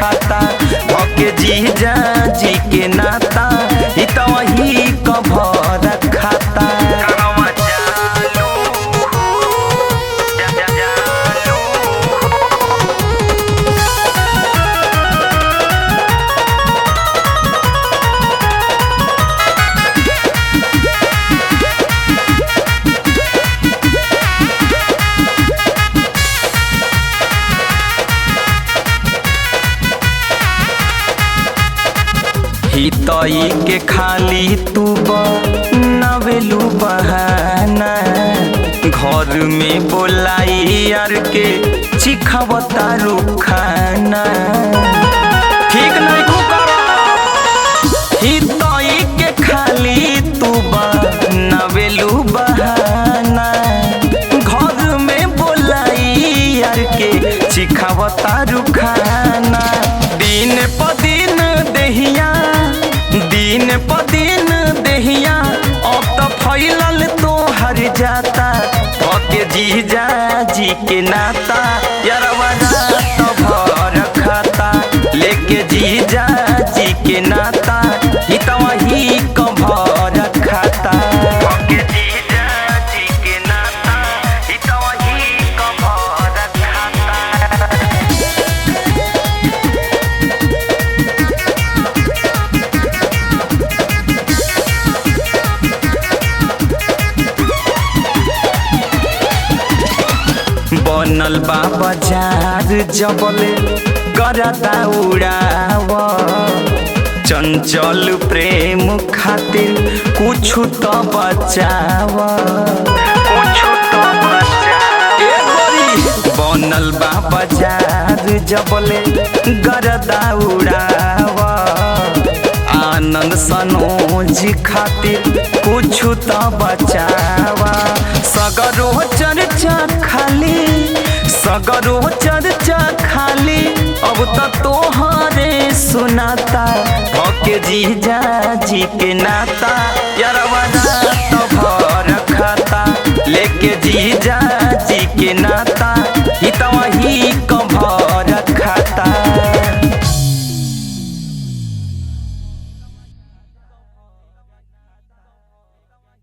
खाता भके जीजा जी के नाता इ त वही कभर खाता। हितई के खाली तू नवेलू बहाना घर में बोलाई यार के चिखवतारू खाना ठीक नहीं कुकरा। हितई के खाली तू नवेलू बहाना घर में बोलाई यार के चिखवतारू खाना। दिन प दिन देहिया दिन प दिन देहिया अब तो फैलल तो हर जाता भके जीजा जी के नाता यारवा तो भर खाता लेके जीजा जी के नाता इ त वही कभर खाता भके जीजा जी के नाता इ त वही कभर खाता। बनल बा बाजार जबले करता उड़ाव चंचल प्रेम खातिर कुछ तो बचाव कुछ तो बचाव। बनल बा बाजार जबले करता उड़ाव आनंद सनोज खातिर कुछ तो बचावा। सगरो चर्चा खाली अब तो तोहरे सुनाता भके जीजा जी के नाता यारवा तो भर खाता लेके जीजा जी के नाता।